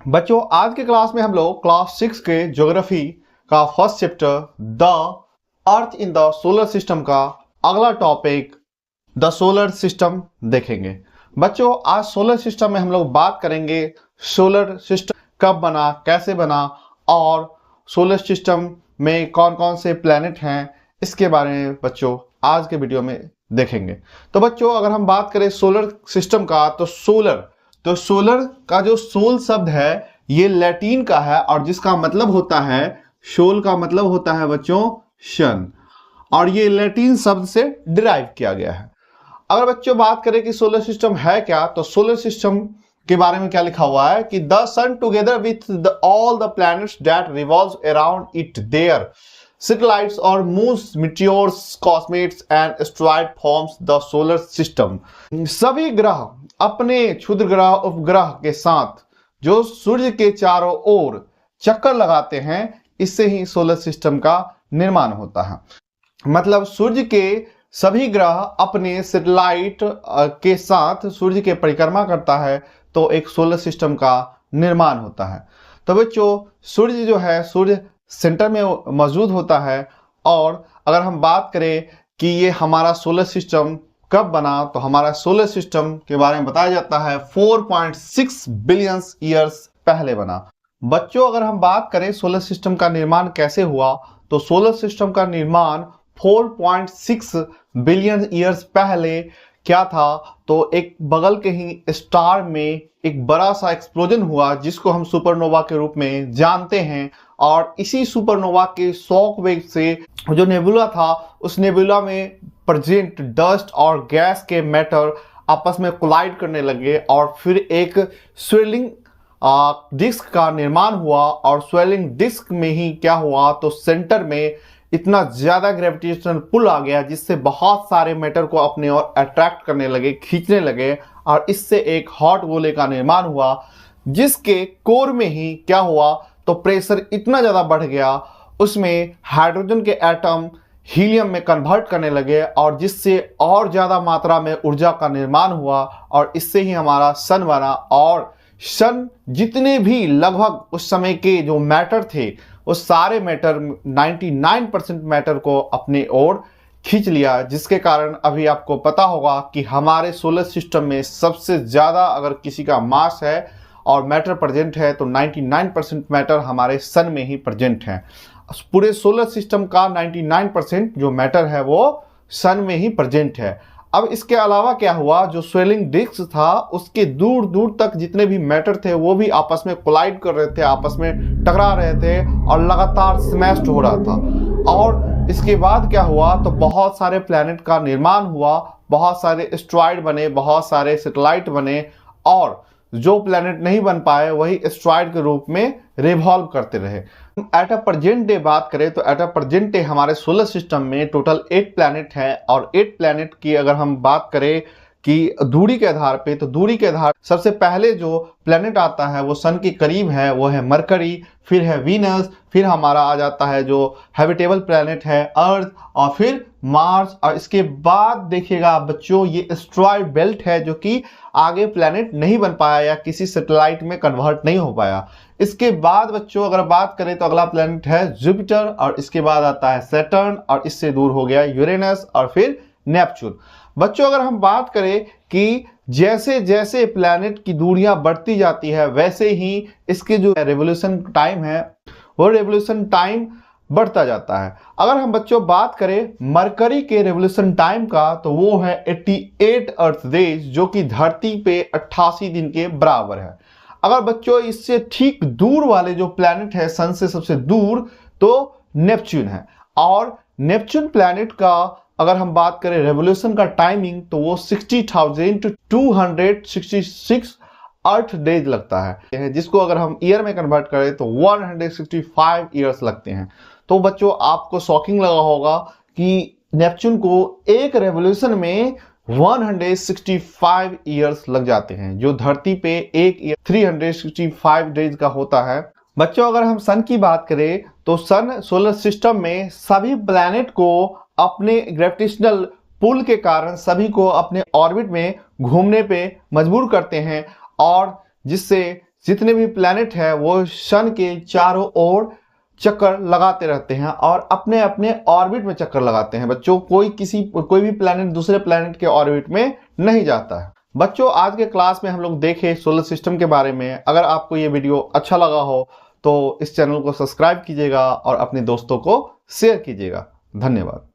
बच्चों आज के क्लास में हम लोग क्लास 6 के ज्योग्राफी का first chapter the earth in the solar system का अगला टॉपिक द सोलर सिस्टम देखेंगे। बच्चों आज सोलर सिस्टम में हम लोग बात करेंगे सोलर सिस्टम कब बना, कैसे बना और सोलर सिस्टम में कौन कौन से प्लैनेट हैं, इसके बारे में बच्चों आज के वीडियो में देखेंगे। तो बच्चों अगर हम बात करें सोलर सिस्टम का तो सोलर का जो सोल शब्द है ये लैटिन का है और जिसका मतलब होता है, सोल का मतलब होता है बच्चों सन, और ये लैटिन शब्द से डिराइव किया गया है। अगर बच्चों बात करें कि सोलर सिस्टम है क्या, तो सोलर सिस्टम के बारे में क्या लिखा हुआ है कि the sun together with all the planets that revolve around it their satellites or moons, meteors, comets and asteroid forms the solar system। सभी ग्रह अपने क्षुद्र ग्रह उपग्रह के साथ जो सूर्य के चारों ओर चक्कर लगाते हैं, इससे ही सोलर सिस्टम का निर्माण होता है। मतलब सूर्य के सभी ग्रह अपने सैटेलाइट के साथ सूर्य के परिक्रमा करता है तो एक सोलर सिस्टम का निर्माण होता है। तो बच्चों सूर्य जो है, सूर्य सेंटर में मौजूद होता है। और अगर हम बात करें कि ये हमारा सोलर सिस्टम कब बना, तो हमारा सोलर सिस्टम के बारे में बताया जाता है 4.6 बिलियन ईयर्स पहले बना। बच्चों अगर हम बात करें सोलर सिस्टम का निर्माण कैसे हुआ, तो सोलर सिस्टम का निर्माण 4.6 बिलियन ईयर्स पहले क्या था, तो एक बगल के ही स्टार में एक बड़ा सा एक्सप्लोजन हुआ जिसको हम सुपरनोवा के रूप में जानते हैं। और इसी सुपरनोवा के शॉक वेव से जो नेबुला था, उस नेबुला में प्रेजेंट डस्ट और गैस के मैटर आपस में कोलाइड करने लगे और फिर एक स्वेलिंग डिस्क का निर्माण हुआ। और स्वेलिंग डिस्क में ही क्या हुआ, तो सेंटर में इतना ज्यादा ग्रेविटेशनल पुल आ गया जिससे बहुत सारे मैटर को अपने ओर अट्रैक्ट करने लगे, खींचने लगे, और इससे एक हॉट गोले का निर्माण हुआ जिसके कोर में ही क्या हुआ, तो प्रेशर इतना ज़्यादा बढ़ गया, उसमें हाइड्रोजन के एटम हीलियम में कन्वर्ट करने लगे और जिससे और ज़्यादा मात्रा में ऊर्जा का निर्माण हुआ और इससे ही हमारा सन बना। और सन जितने भी लगभग उस समय के जो मैटर थे, वो सारे मैटर 99% मैटर को अपने ओर खींच लिया, जिसके कारण अभी आपको पता होगा कि हमारे सोलर सिस्टम में सबसे ज़्यादा अगर किसी का मास है और मैटर प्रेजेंट है तो 99% मैटर हमारे सन में ही प्रेजेंट है। पूरे सोलर सिस्टम का 99% जो मैटर है वो सन में ही प्रेजेंट है। अब इसके अलावा क्या हुआ, जो स्वेलिंग डिस्क था उसके दूर दूर तक जितने भी मैटर थे वो भी आपस में कोलाइड कर रहे थे, आपस में टकरा रहे थे और लगातार स्मैश्ड हो रहा था। और इसके बाद क्या हुआ, तो बहुत सारे प्लैनेट का निर्माण हुआ, बहुत सारे एस्टेरॉयड बने, बहुत सारे सैटेलाइट बने, और जो प्लैनेट नहीं बन पाए वही एस्टेरॉयड के रूप में रिवॉल्व करते रहे। एट अ प्रेजेंट डे बात करें तो एट अ प्रेजेंट डे हमारे सोलर सिस्टम में टोटल 8 प्लैनेट है। और 8 प्लैनेट की अगर हम बात करें कि दूरी के आधार पे, तो दूरी के आधार सबसे पहले जो प्लैनेट आता है वो सन के करीब है, वो है मरकरी, फिर है वीनस, फिर हमारा आ जाता है जो हैबिटेबल प्लैनेट है अर्थ, और फिर मार्स। और इसके बाद देखिएगा बच्चों ये एस्टेरॉयड बेल्ट है जो कि आगे प्लैनेट नहीं बन पाया या किसी सैटेलाइट में कन्वर्ट नहीं हो पाया। इसके बाद बच्चों अगर बात करें तो अगला प्लैनेट है जुपिटर, और इसके बाद आता है सैटर्न, और इससे दूर हो गया यूरेनस और फिर नेपच्यून। बच्चों अगर हम बात करें कि जैसे जैसे प्लैनेट की दूरियां बढ़ती जाती है वैसे ही इसके जो रेवोल्यूशन टाइम है वो रेवोल्यूशन टाइम बढ़ता जाता है। अगर हम बच्चों बात करें मरकरी के रेवोल्यूशन टाइम का, तो वो है 88 अर्थ डेज, जो कि धरती पे 88 दिन के बराबर है। अगर बच्चों इससे ठीक दूर वाले जो प्लैनेट है सन से सबसे दूर, तो नेपच्यून है। और नेपच्यून प्लैनेट का अगर हम बात करें रेवोल्यूशन का टाइमिंग, तो वो 60,266 अर्थ डेज लगता है, जिसको अगर हम ईयर में कन्वर्ट करें तो 165 ईयर्स लगते हैं। तो बच्चों आपको शॉकिंग लगा होगा कि नेपच्यून को एक रेवोल्यूशन में 165 ईयर्स लग जाते हैं, जो धरती पे एक ईयर 365 डेज का होता है। बच्चों अगर हम सन की बात करें तो सन सोलर सिस्टम में सभी प्लैनेट को अपने ग्रेविटेशनल पुल के कारण सभी को अपने ऑर्बिट में घूमने पे मजबूर करते हैं, और जिससे जितने भी प्लैनेट है वो सन के चारों ओर चक्कर लगाते रहते हैं और अपने अपने ऑर्बिट में चक्कर लगाते हैं बच्चों। कोई भी प्लैनेट दूसरे प्लैनेट के ऑर्बिट में नहीं जाता है। बच्चों, आज के क्लास में हम लोग देखे सोलर सिस्टम के बारे में। अगर आपको ये वीडियो अच्छा लगा हो तो इस चैनल को सब्सक्राइब कीजिएगा और अपने दोस्तों को शेयर कीजिएगा। धन्यवाद।